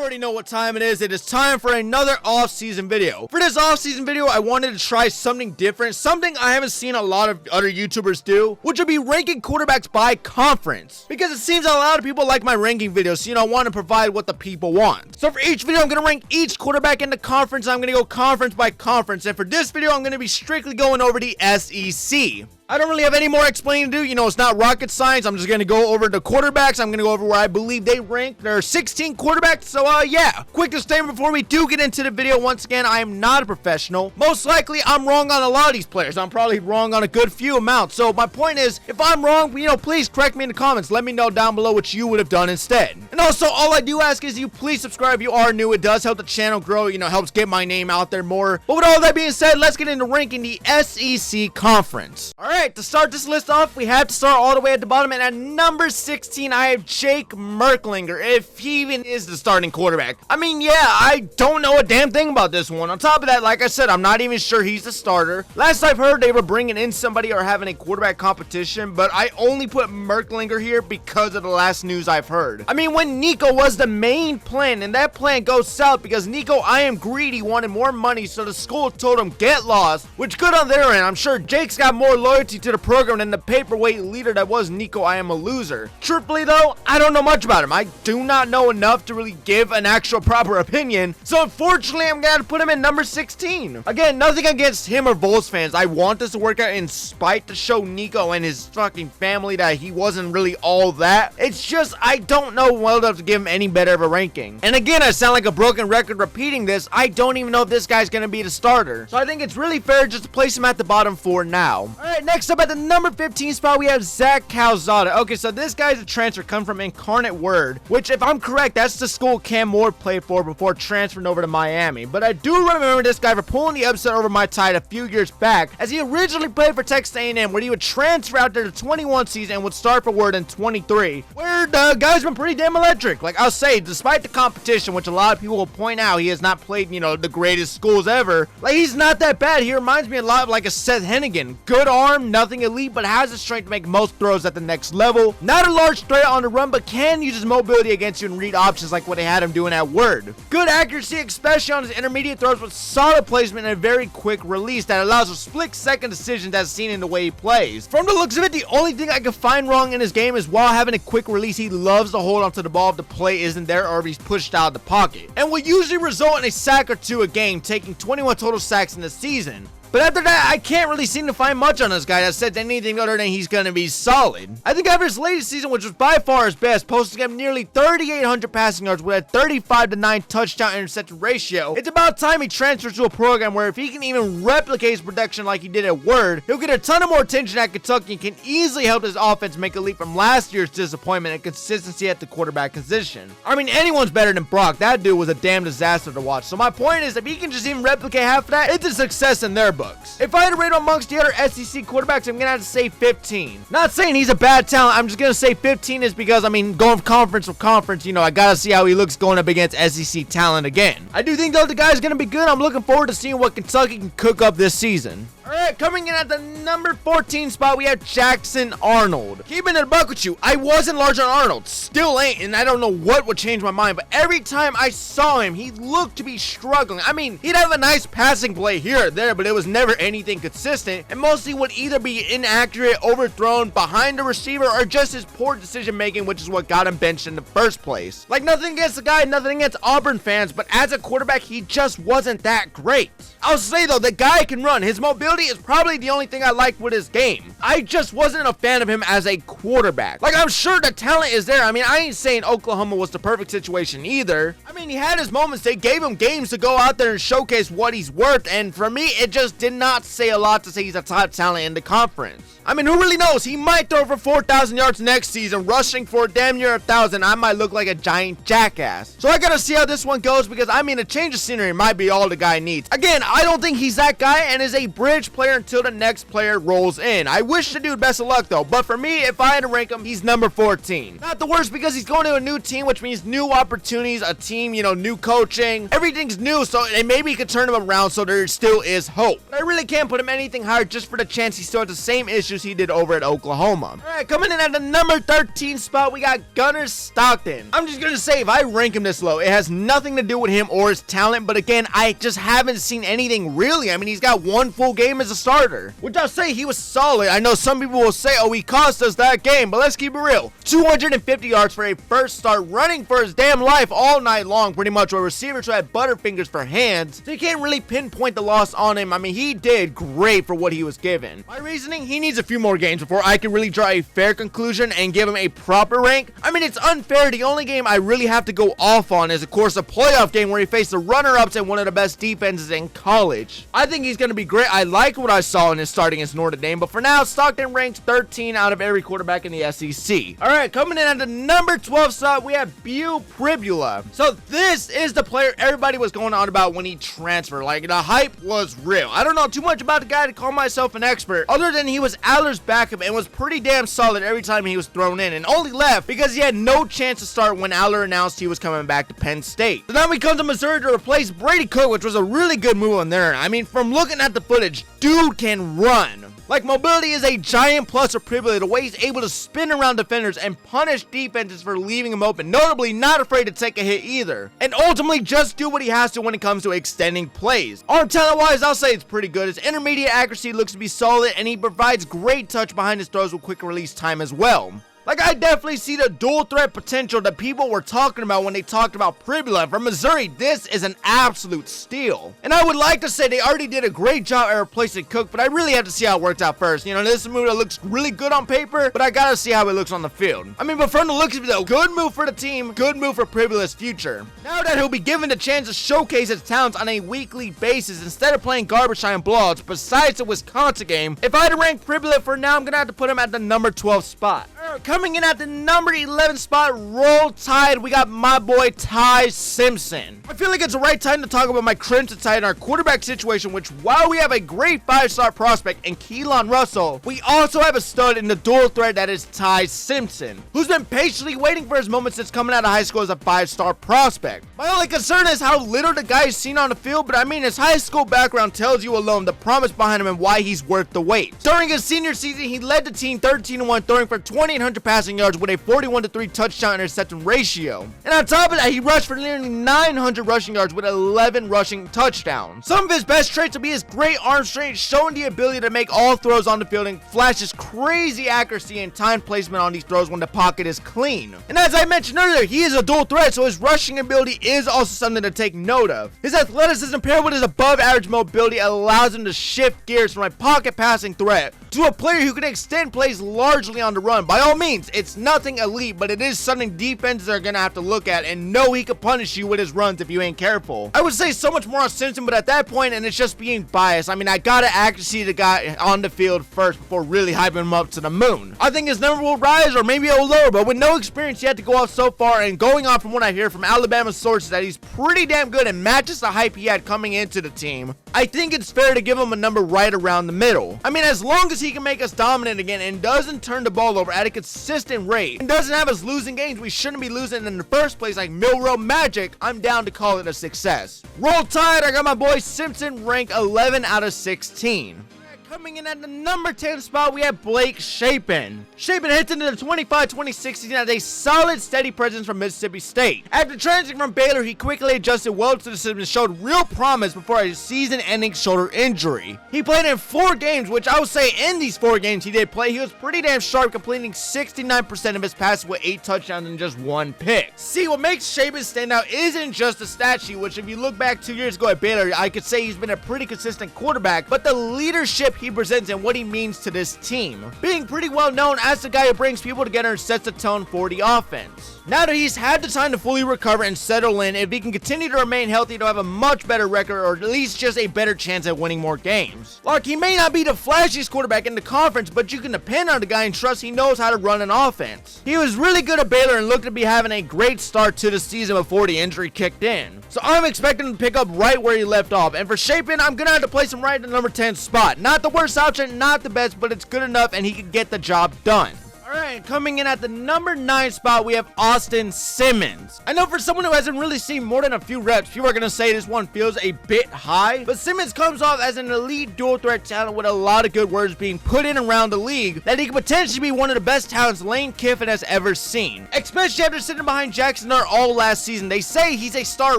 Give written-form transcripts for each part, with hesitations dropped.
already know what time it is. It is time for another off-season video. For this off-season video, I wanted to try something different, something I haven't seen a lot of other YouTubers do, which would be ranking quarterbacks by conference. Because it seems a lot of people like my ranking videos, so I want to provide what the people want. So for each video, I'm going to rank each quarterback in the conference. I'm going to go conference by conference. And for this video, I'm going to be strictly going over the SEC. I don't really have any more explaining to do. It's not rocket science. I'm just going to go over the quarterbacks. I'm going to go over where I believe they rank. There are 16 quarterbacks. So, yeah. Quick disclaimer before we do get into the video. Once again, I am not a professional. Most likely, I'm wrong on a lot of these players. I'm probably wrong on a good few amounts. So, my point is, if I'm wrong, please correct me in the comments. Let me know down below what you would have done instead. And also, all I do ask is you please subscribe if you are new. It does help the channel grow. Helps get my name out there more. But with all that being said, let's get into ranking the SEC Conference. All right. To start this list off, we have to start all the way at the bottom, and at number 16, I have Jake Merklinger, if he even is the starting quarterback. I don't know a damn thing about this one. On top of that, like I said, I'm not even sure he's the starter. Last I've heard, they were bringing in somebody or having a quarterback competition, but I only put Merklinger here because of the last news I've heard. When Nico was the main plan, and that plan goes south because Nico, I am greedy, wanted more money, so the school told him, get lost, which good on their end. I'm sure Jake's got more loyalty to the program than the paperweight leader that was Nico. I am a loser. Truthfully though, I don't know much about him. I do not know enough to really give an actual proper opinion, so unfortunately I'm gonna put him in number 16. Again, nothing against him or Bulls fans. I want this to work out in spite to show Nico and his fucking family that he wasn't really all that. It's just I don't know well enough to give him any better of a ranking. And again, I sound like a broken record repeating this. I don't even know if this guy's gonna be the starter, so I think it's really fair just to place him at the bottom for now. Alright, next up at the number 15 spot, we have Zack Cozart. Okay, so this guy's a transfer come from Incarnate Word, which if I'm correct, that's the school Cam Moore played for before transferring over to Miami. But I do remember this guy for pulling the upset over my Tide a few years back, as he originally played for Texas A&M, where he would transfer out there to 21 season and would start for Word in 23, where the guy's been pretty damn electric. Like I'll say, despite the competition, which a lot of people will point out, he has not played, the greatest schools ever. Like he's not that bad. He reminds me a lot of like a Seth Hennigan. Good arm, nothing elite, but has the strength to make most throws at the next level. Not a large threat on the run, but can use his mobility against you and read options like what they had him doing at Word. Good accuracy, especially on his intermediate throws, with solid placement and a very quick release that allows for split-second decisions as seen in the way he plays. From the looks of it, the only thing I can find wrong in his game is while having a quick release, he loves to hold onto the ball if the play isn't there or if he's pushed out of the pocket, and will usually result in a sack or two a game, taking 21 total sacks in the season. But after that, I can't really seem to find much on this guy that says anything other than he's going to be solid. I think after his latest season, which was by far his best, posting up nearly 3,800 passing yards with a 35-9 touchdown interception ratio, it's about time he transfers to a program where if he can even replicate his production like he did at Word, he'll get a ton of more attention at Kentucky and can easily help his offense make a leap from last year's disappointment and consistency at the quarterback position. Anyone's better than Brock. That dude was a damn disaster to watch. So my point is, if he can just even replicate half of that, it's a success in their book. If I had to rate amongst the other SEC quarterbacks, I'm going to have to say 15. Not saying he's a bad talent. I'm just going to say 15 is because, going from conference to conference, I got to see how he looks going up against SEC talent again. I do think, though, the guy's going to be good. I'm looking forward to seeing what Kentucky can cook up this season. Alright, coming in at the number 14 spot, we have Jackson Arnold. Keeping it a buck with you, I wasn't large on Arnold. Still ain't, and I don't know what would change my mind, but every time I saw him, he looked to be struggling. He'd have a nice passing play here or there, but it was never anything consistent, and mostly would either be inaccurate, overthrown, behind the receiver, or just his poor decision making, which is what got him benched in the first place. Like, nothing against the guy, nothing against Auburn fans, but as a quarterback, he just wasn't that great. I'll say though, the guy can run. His mobility is probably the only thing I like with his game. I just wasn't a fan of him as a quarterback. Like, I'm sure the talent is there. I ain't saying Oklahoma was the perfect situation either. He had his moments. They gave him games to go out there and showcase what he's worth, and for me, it just did not say a lot to say he's a top talent in the conference. Who really knows? He might throw for 4,000 yards next season, rushing for damn near 1,000. I might look like a giant jackass. So I gotta see how this one goes because, a change of scenery might be all the guy needs. Again, I don't think he's that guy and is a bridge bench player until the next player rolls in. I wish the dude best of luck though, but for me, if I had to rank him, he's number 14. Not the worst because he's going to a new team, which means new opportunities, a team, you know, new coaching. Everything's new, so and maybe he could turn him around, so there still is hope. But I really can't put him anything higher just for the chance he still has the same issues he did over at Oklahoma. Alright, coming in at the number 13 spot, we got Gunner Stockton. I'm just gonna say, if I rank him this low, it has nothing to do with him or his talent, but again, I just haven't seen anything really. I mean, he's got one full game as a starter, which I'll say he was solid. I know some people will say, oh, he cost us that game, but let's keep it real. 250 yards for a first start, running for his damn life all night long, pretty much, where receivers who had butterfingers for hands, so you can't really pinpoint the loss on him. I mean, he did great for what he was given. My reasoning, he needs a few more games before I can really draw a fair conclusion and give him a proper rank. I mean, it's unfair. The only game I really have to go off on is, of course, a playoff game where he faced the runner-ups and one of the best defenses in college. I think he's going to be great. I like what I saw in his starting against Notre Dame, but for now, Stockton ranks 13 out of every quarterback in the SEC. All right, coming in at the number 12 spot, we have Pribula. So this is the player everybody was going on about when he transferred. Like, the hype was real. I don't know too much about the guy to call myself an expert, other than he was Aller's backup and was pretty damn solid every time he was thrown in, and only left because he had no chance to start when Aller announced he was coming back to Penn State. So now he comes to Missouri to replace Brady Cook, which was a really good move on there. I mean, from looking at the footage, dude can run. Like, mobility is a giant plus for Pribula, the way he's able to spin around defenders and punish defenses for leaving him open. Notably, not afraid to take a hit either. And ultimately, just do what he has to when it comes to extending plays. Arm talent-wise, I'll say it's pretty good. His intermediate accuracy looks to be solid, and he provides great touch behind his throws with quick release time as well. Like, I definitely see the dual threat potential that people were talking about when they talked about Pribula. From Missouri, this is an absolute steal. And I would like to say they already did a great job at replacing Cook, but I really have to see how it works out first. You know, this is a move that looks really good on paper, but I gotta see how it looks on the field. I mean, but from the looks of it though, good move for the team, good move for Pribula's future. Now that he'll be given the chance to showcase his talents on a weekly basis instead of playing garbage time blowouts, besides the Wisconsin game, if I had to rank Pribula for now, I'm gonna have to put him at the number 12 spot. Coming in at the number 11 spot, Roll Tide, we got my boy Ty Simpson. I feel like it's the right time to talk about my Crimson Tide and our quarterback situation, which while we have a great 5-star prospect in Keelan Russell, we also have a stud in the dual threat that is Ty Simpson, who's been patiently waiting for his moment since coming out of high school as a 5-star prospect. My only concern is how little the guy is seen on the field, but I mean, his high school background tells you alone the promise behind him and why he's worth the wait. During his senior season, he led the team 13-1, throwing for 2,800 passing yards with a 41-3 touchdown interception ratio. And on top of that, he rushed for nearly 900 rushing yards with 11 rushing touchdowns. Some of his best traits will be his great arm strength, showing the ability to make all throws on the field and flashes crazy accuracy and time placement on these throws when the pocket is clean. And as I mentioned earlier, he is a dual threat, so his rushing ability is also something to take note of. His athleticism paired with his above average mobility allows him to shift gears from a pocket passing threat to a player who can extend plays largely on the run. By all means, it's nothing elite, but it is something defenses are going to have to look at and know he could punish you with his runs if you ain't careful. I would say so much more on Simpson, but at that point, and it's just being biased, I mean, I gotta actually see the guy on the field first before really hyping him up to the moon. I think his number will rise or maybe it will lower, but with no experience yet to go off so far, and going on from what I hear from Alabama sources that he's pretty damn good and matches the hype he had coming into the team, I think it's fair to give him a number right around the middle. I mean, as long as he can make us dominant again and doesn't turn the ball over at a consistent rate and doesn't have us losing games we shouldn't be losing in the first place like Milrow Magic, I'm down to call it a success. Roll Tide, I got my boy Simpson ranked 11 out of 16. Coming in at the number 10 spot, we have Blake Shapen. Shapen hits into the 25-26 season as a solid, steady presence from Mississippi State. After transitioning from Baylor, he quickly adjusted well to the system and showed real promise before a season-ending shoulder injury. He played in 4 games, which I would say in these 4 games he did play, he was pretty damn sharp, completing 69% of his passes with 8 touchdowns and just 1 pick. See, what makes Shapen stand out isn't just the stat sheet, which if you look back 2 years ago at Baylor, I could say he's been a pretty consistent quarterback, but the leadership he presents and what he means to this team, being pretty well known as the guy who brings people together and sets the tone for the offense. Now that he's had the time to fully recover and settle in, if he can continue to remain healthy, he'll have a much better record, or at least just a better chance at winning more games. Like, he may not be the flashiest quarterback in the conference, but you can depend on the guy and trust he knows how to run an offense. He was really good at Baylor and looked to be having a great start to the season before the injury kicked in. So I'm expecting him to pick up right where he left off, and for Chapin, I'm gonna have to place him right in the number 10 spot. Not the worst option, not the best, but it's good enough and he can get the job done. Alright, coming in at the number 9 spot, we have Austin Simmons. I know for someone who hasn't really seen more than a few reps, people are going to say this one feels a bit high, but Simmons comes off as an elite dual threat talent with a lot of good words being put in around the league that he could potentially be one of the best talents Lane Kiffin has ever seen. Especially after sitting behind Jackson Dart all last season, they say he's a star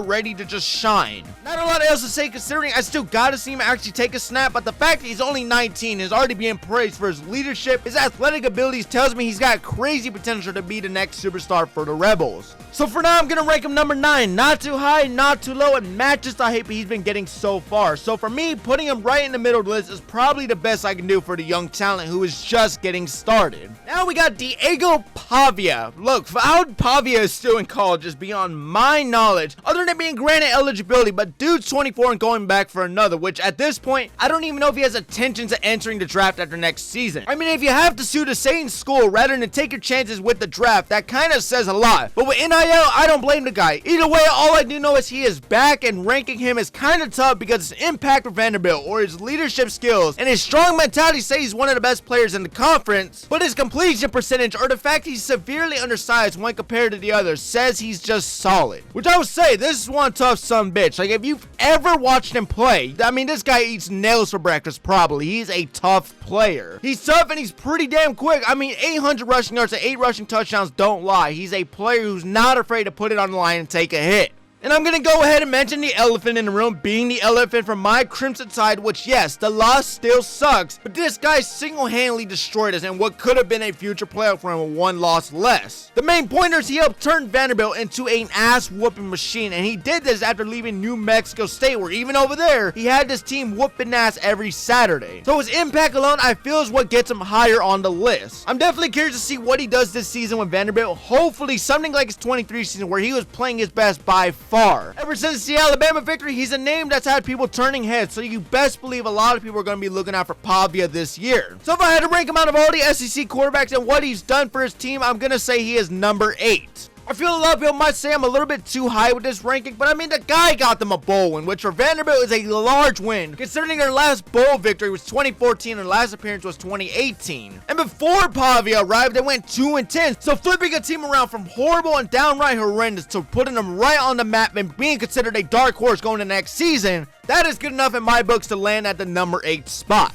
ready to just shine. Not a lot else to say considering I still gotta see him actually take a snap, but the fact that he's only 19 is already being praised for his leadership, his athletic abilities tells me he's got crazy potential to be the next superstar for the Rebels. So for now, I'm gonna rank him number 9. Not too high, not too low, and matches the hype he's been getting so far. So for me, putting him right in the middle of the list is probably the best I can do for the young talent who is just getting started. Now we got Diego Pavia. Look, how Pavia is still in college is beyond my knowledge, other than being granted eligibility, but dude's 24 and going back for another, which at this point, I don't even know if he has intentions of entering the draft after next season. I mean, if you have to sue to stay in school rather than take your chances with the draft, that kind of says a lot. But with NIL, I don't blame the guy. Either way, all I do know is he is back, and ranking him is kind of tough because his impact for Vanderbilt, or his leadership skills, and his strong mentality say he's one of the best players in the conference, but his completion percentage, or the fact he's severely undersized when compared to the others, says he's just solid. Which I would say, this is one tough sumbitch. Like, if you've ever watched him play, I mean, this guy eats nails for breakfast probably. He's a tough player. He's tough and he's pretty damn quick. I mean, 800 rushing yards and 8 rushing touchdowns don't lie. He's a player who's not afraid to put it on the line and take a hit. And I'm going to go ahead and mention the elephant in the room being the elephant from my Crimson side, which yes, the loss still sucks, but this guy single-handedly destroyed us in what could have been a future playoff run with one loss less. The main pointer is he helped turn Vanderbilt into an ass-whooping machine, and he did this after leaving New Mexico State, where even over there, he had this team whooping ass every Saturday. So his impact alone, I feel, is what gets him higher on the list. I'm definitely curious to see what he does this season with Vanderbilt. Hopefully something like his 23 season where he was playing his best by far. Ever since the Alabama victory, he's a name that's had people turning heads, so you best believe a lot of people are going to be looking out for Pavia this year. So if I had to rank him out of all the SEC quarterbacks and what he's done for his team, I'm going to say he is number 8. I feel a lot of people might say I'm a little bit too high with this ranking, but I mean, the guy got them a bowl win, which for Vanderbilt is a large win, considering their last bowl victory was 2014 and their last appearance was 2018. And before Pavia arrived, they went 2-10, so flipping a team around from horrible and downright horrendous to putting them right on the map and being considered a dark horse going into next season, that is good enough in my books to land at the number 8 spot.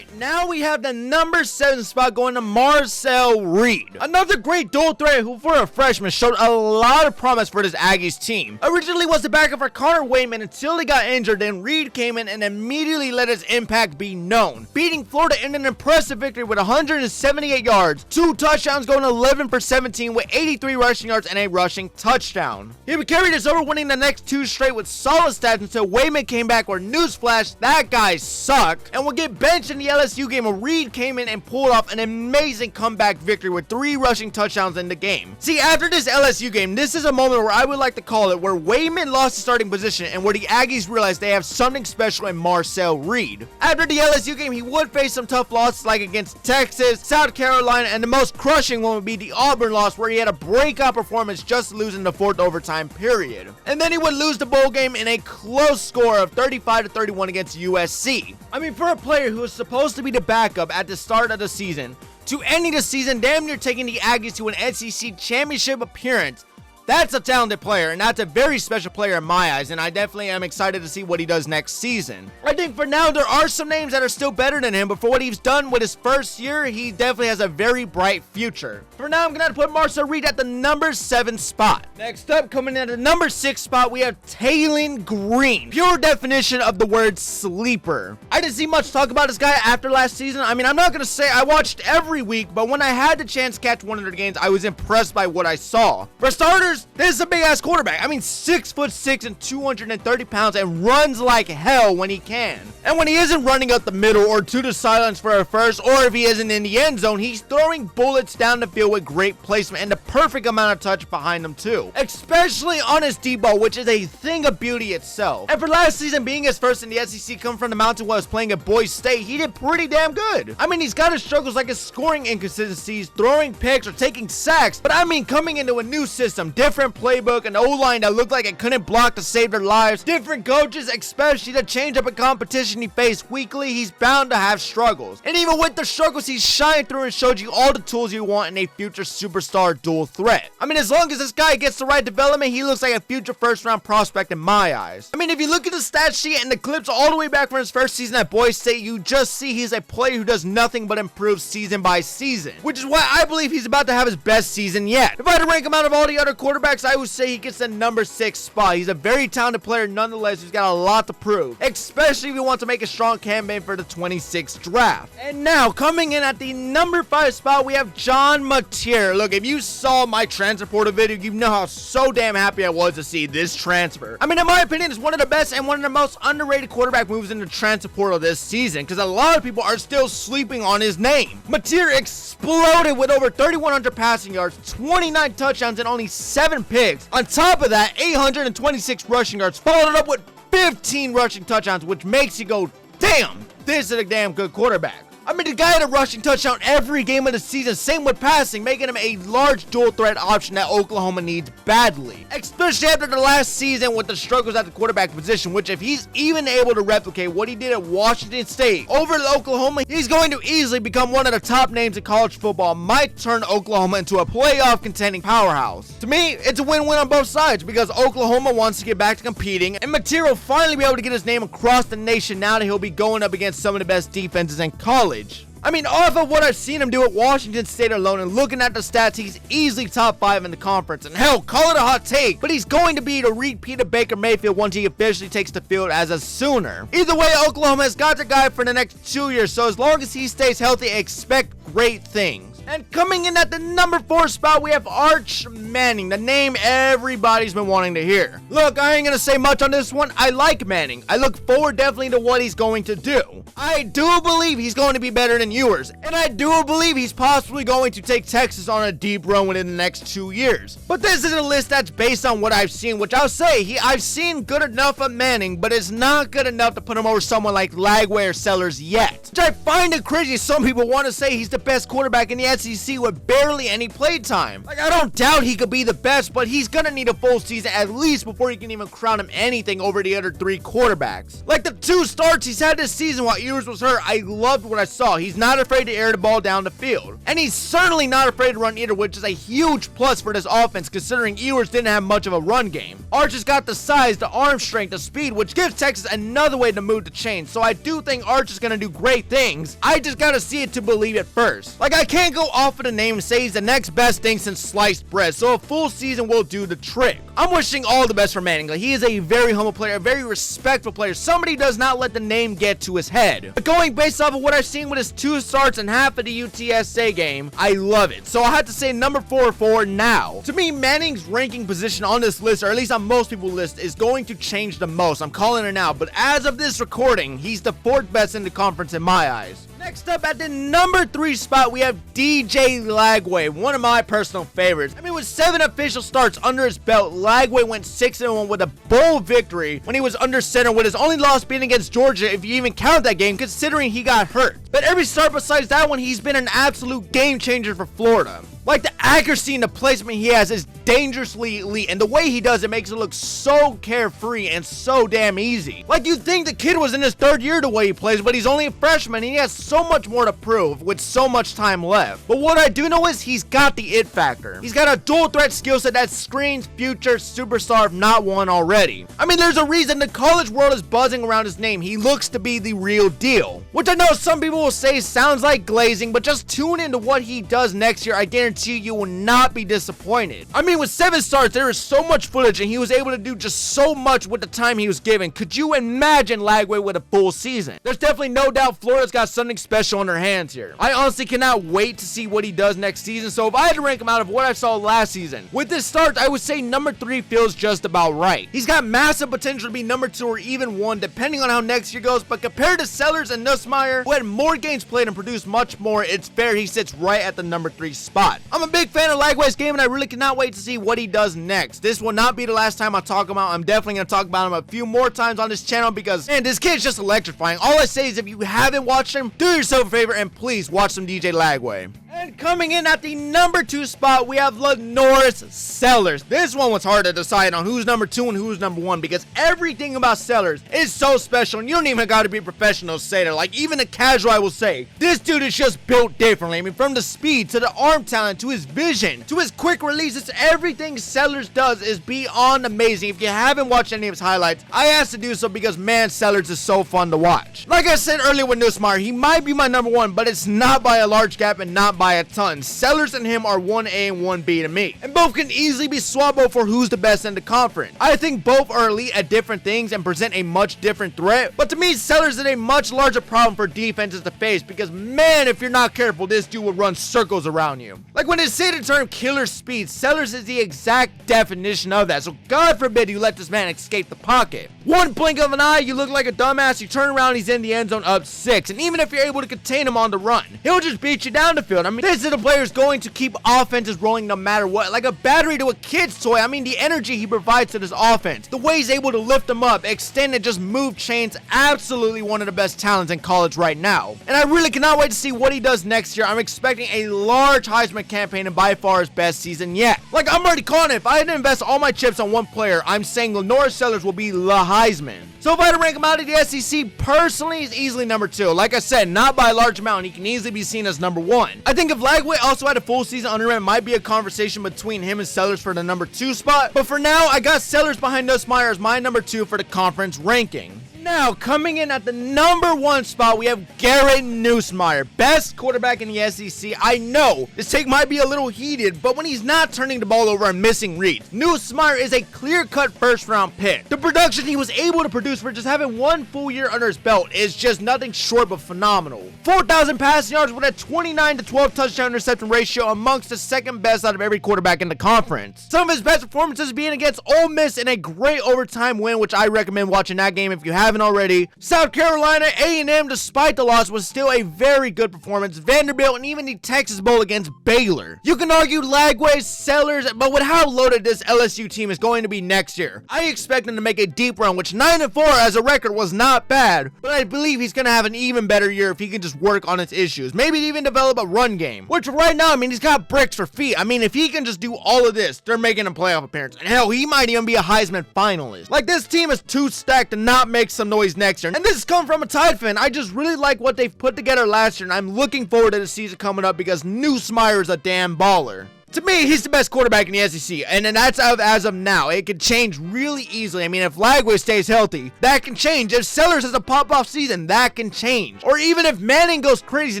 Now we have the number 7 spot going to Marcel Reed. Another great dual threat who for a freshman showed a lot of promise for this Aggies team. Originally was the backup for Connor Wayman until he got injured, then Reed came in and immediately let his impact be known, beating Florida in an impressive victory with 178 yards, 2 touchdowns going 11 for 17 with 83 rushing yards and a rushing touchdown. He would carry this over, winning the next 2 straight with solid stats until Wayman came back, where newsflash, that guy sucked, and would get benched in the LSU game where Reed came in and pulled off an amazing comeback victory with 3 rushing touchdowns in the game. See, after this LSU game, this is a moment where I would like to call it where Wayman lost his starting position and where the Aggies realized they have something special in Marcel Reed. After the LSU game, he would face some tough losses like against Texas, South Carolina, and the most crushing one would be the Auburn loss, where he had a breakout performance just losing the 4th overtime period. And then he would lose the bowl game in a close score of 35-31 against USC. I mean, for a player who is supposed to be the backup at the start of the season, to ending the season damn near taking the Aggies to an SEC championship appearance, that's a talented player, and that's a very special player in my eyes, and I definitely am excited to see what he does next season. I think for now, there are some names that are still better than him, but for what he's done with his first year, he definitely has a very bright future. For now, I'm going to have to put Marcel Reed at the number 7 spot. Next up, coming in at the number 6 spot, we have Tailin Green. Pure definition of the word sleeper. I didn't see much talk about this guy after last season. I mean, I'm not going to say I watched every week, but when I had the chance to catch one of their games, I was impressed by what I saw. For starters, Sellers, this is a big ass quarterback. I mean, 6'6" and 230 pounds and runs like hell when he can. And when he isn't running up the middle or to the sidelines for a first, or if he isn't in the end zone, he's throwing bullets down the field with great placement and the perfect amount of touch behind him too. Especially on his deep ball, which is a thing of beauty itself. And for last season being his first in the SEC coming from the mountain while he was playing at Boise State, he did pretty damn good. I mean, he's got his struggles like his scoring inconsistencies, throwing picks, or taking sacks, but I mean, coming into a new system, different playbook, an O-line that looked like it couldn't block to save their lives, different coaches, especially the change up in competition he faced weekly, he's bound to have struggles. And even with the struggles, he's shined through and showed you all the tools you want in a future superstar dual threat. I mean, as long as this guy gets the right development, he looks like a future first-round prospect in my eyes. I mean, if you look at the stat sheet and the clips all the way back from his first season at Boise State, you just see he's a player who does nothing but improve season by season, which is why I believe he's about to have his best season yet. If I had to rank him out of all the other quarterbacks, I would say he gets the number 6 spot. He's a very talented player nonetheless who's got a lot to prove, especially if you want to make a strong campaign for the 26th draft. And now, coming in at the number 5 spot, we have John Meyer. Look, if you saw my transfer portal video, you know how so damn happy I was to see this transfer. I mean, in my opinion, it's one of the best and one of the most underrated quarterback moves in the transfer portal this season, because a lot of people are still sleeping on his name. Meyer exploded with over 3,100 passing yards, 29 touchdowns, and only 7 picks. On top of that, 826 rushing yards, followed up with 15 rushing touchdowns, which makes you go, damn, this is a damn good quarterback. I mean, the guy had a rushing touchdown every game of the season, same with passing, making him a large dual threat option that Oklahoma needs badly. Especially after the last season with the struggles at the quarterback position, which if he's even able to replicate what he did at Washington State over to Oklahoma, he's going to easily become one of the top names in college football, might turn Oklahoma into a playoff contending powerhouse. To me, it's a win-win on both sides because Oklahoma wants to get back to competing, and Meyer will finally be able to get his name across the nation now that he'll be going up against some of the best defenses in college. I mean, off of what I've seen him do at Washington State alone and looking at the stats, he's easily top 5 in the conference. And hell, call it a hot take, but he's going to be the repeat of Baker Mayfield once he officially takes the field as a Sooner. Either way, Oklahoma has got the guy for the next 2 years, so as long as he stays healthy, expect great things. And coming in at the number 4 spot, we have Arch Manning, the name everybody's been wanting to hear. Look, I ain't gonna say much on this one. I like Manning. I look forward definitely to what he's going to do. I do believe he's going to be better than Ewers, and I do believe he's possibly going to take Texas on a deep run within the next 2 years. But this is a list that's based on what I've seen, which I'll say, I've seen good enough of Manning, but it's not good enough to put him over someone like Lagway or Sellers yet. Which I find it crazy. Some people want to say he's the best quarterback in the SEC with barely any play time. Like, I don't doubt he could be the best, but he's gonna need a full season at least before you can even crown him anything over the other 3 quarterbacks. Like the 2 starts he's had this season while Ewers was hurt, I loved what I saw. He's not afraid to air the ball down the field. And he's certainly not afraid to run either, which is a huge plus for this offense considering Ewers didn't have much of a run game. Arch has got the size, the arm strength, the speed, which gives Texas another way to move the chain. So I do think Arch is gonna do great things. I just gotta see it to believe it first. Like, I can't go off of the name and say he's the next best thing since sliced bread, so a full season will do the trick. I'm wishing all the best for Manning. Like, he is a very humble player, a very respectful player, somebody does not let the name get to his head. But going based off of what I've seen with his 2 starts and half of the UTSA game, I love it. So I have to say number 4 for now. To me, Manning's ranking position on this list, or at least on most people's list, is going to change the most. I'm calling it now, but as of this recording, he's the 4th best in the conference in my eyes. Next up at the number 3 spot, we have DJ Lagway, one of my personal favorites. I mean, with 7 official starts under his belt, Lagway went 6-1 with a bold victory when he was under center, with his only loss being against Georgia, if you even count that game, considering he got hurt. But every start besides that one, he's been an absolute game changer for Florida. Like, the accuracy and the placement he has is dangerously elite, and the way he does it makes it look so carefree and so damn easy. Like, you'd think the kid was in his 3rd year the way he plays, but he's only a freshman and he has so much more to prove with so much time left. But what I do know is he's got the it factor. He's got a dual threat skill set that screams future superstar if not one already. I mean, there's a reason the college world is buzzing around his name. He looks to be the real deal. Which I know some people will say sounds like glazing, but just tune into what he does next year. I guarantee guarantee you will not be disappointed. I mean, with 7 starts, there is so much footage and he was able to do just so much with the time he was given. Could you imagine Lagway with a full season? There's definitely no doubt Florida's got something special on their hands here. I honestly cannot wait to see what he does next season, so if I had to rank him out of what I saw last season, with this start, I would say number 3 feels just about right. He's got massive potential to be number 2 or even 1, depending on how next year goes, but compared to Sellers and Noose, who had more games played and produced much more, it's fair he sits right at the number 3 spot. I'm a big fan of Lagway's game and I really cannot wait to see what he does next. This will not be the last time I talk about him. I'm definitely going to talk about him a few more times on this channel because, man, this kid's just electrifying. All I say is if you haven't watched him, do yourself a favor and please watch some DJ Lagway. And coming in at the number 2 spot, we have Lenor Sellers. This one was hard to decide on who's number 2 and who's number 1 because everything about Sellers is so special and you don't even got to be professional to say that. Like, even a casual, I will say, this dude is just built differently. I mean, from the speed to the arm talent to his vision to his quick releases, everything Sellers does is beyond amazing. If you haven't watched any of his highlights, I asked to do so because, man, Sellers is so fun to watch. Like I said earlier with Noose, he might be my number 1, but it's not by a large gap and not by a ton. Sellers and him are 1A and 1B to me, and both can easily be swabbled for who's the best in the conference. I think both are elite at different things and present a much different threat, but to me, Sellers is a much larger problem for defenses to face because, man, if you're not careful, this dude will run circles around you. Like when they say the term killer speed, Sellers is the exact definition of that, so God forbid you let this man escape the pocket. One blink of an eye, you look like a dumbass, you turn around, he's in the end zone up 6, and even if you're able to contain him on the run, he'll just beat you down the field. I mean, this is a player who's going to keep offenses rolling no matter what, like a battery to a kid's toy. I mean, the energy he provides to this offense, the way he's able to lift them up, extend and just move chains, absolutely one of the best talents in college right now. And I really cannot wait to see what he does next year. I'm expecting a large Heisman campaign and by far his best season yet. Like, I'm already calling it. If I had to invest all my chips on one player, I'm saying Lenor Sellers will be the Heisman. So if I had to rank him out of the SEC, personally, he's easily number 2. Like I said, not by a large amount, he can easily be seen as number 1. I think if Lagway also had a full season under him, it might be a conversation between him and Sellers for the number 2 spot. But for now, I got Sellers behind Noose as my number 2 for the conference ranking. Now, coming in at the number 1 spot, we have Garrett Noose, best quarterback in the SEC. I know this take might be a little heated, but when he's not turning the ball over and missing reads, Noose is a clear-cut first-round pick. The production he was able to produce for just having 1 full year under his belt is just nothing short but phenomenal. 4,000 passing yards with a 29-12 touchdown interception ratio amongst the second best out of every quarterback in the conference. Some of his best performances being against Ole Miss in a great overtime win, which I recommend watching that game if you haven't already. South Carolina A&M, despite the loss, was still a very good performance. Vanderbilt and even the Texas Bowl against Baylor. You can argue Lagway, Sellers, but with how loaded this LSU team is going to be next year, I expect them to make a deep run, which 9-4 as a record was not bad, but I believe he's going to have an even better year if he can just work on his issues. Maybe even develop a run game, which right now, I mean, he's got bricks for feet. I mean, if he can just do all of this, they're making a playoff appearance. And hell, he might even be a Heisman finalist. Like, this team is too stacked to not make some noise next year. And this is coming from a Tide fan. I just really like what they've put together last year, and I'm looking forward to the season coming up because Noose is a damn baller. To me, he's the best quarterback in the SEC, and that's as of now. It could change really easily. I mean, if Lagway stays healthy, that can change. If Sellers has a pop-off season, that can change. Or even if Manning goes crazy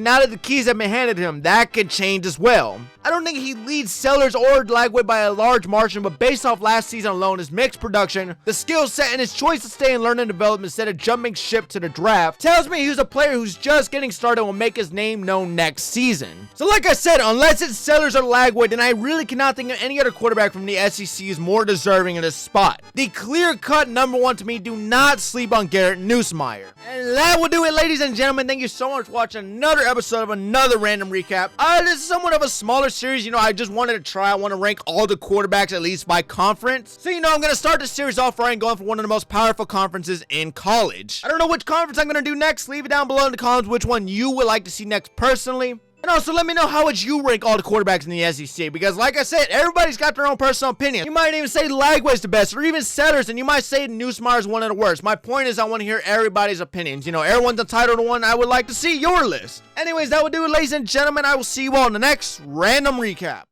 now that the keys have been handed to him, that can change as well. I don't think he leads Sellers or Lagway by a large margin, but based off last season alone, his mixed production, the skill set, and his choice to stay in learning and development instead of jumping ship to the draft, tells me he's a player who's just getting started and will make his name known next season. So like I said, unless it's Sellers or Lagway, then I really cannot think of any other quarterback from the SEC is more deserving of this spot. The clear-cut number 1 to me, do not sleep on Garrett Noose. And that will do it, ladies and gentlemen. Thank you so much for watching another episode of another random recap. This is somewhat of a smaller series. You know, I just wanted to try. I want to rank all the quarterbacks at least by conference. So, you know, I'm going to start the series off right and going for one of the most powerful conferences in college. I don't know which conference I'm going to do next. Leave it down below in the comments which one you would like to see next personally. And also, let me know how would you rank all the quarterbacks in the SEC, because like I said, everybody's got their own personal opinion. You might even say Lagway's the best, or even Sellers, and you might say Noose is one of the worst. My point is I want to hear everybody's opinions. You know, everyone's entitled to one. I would like to see your list. Anyways, that would do it, ladies and gentlemen. I will see you all in the next Random Recap.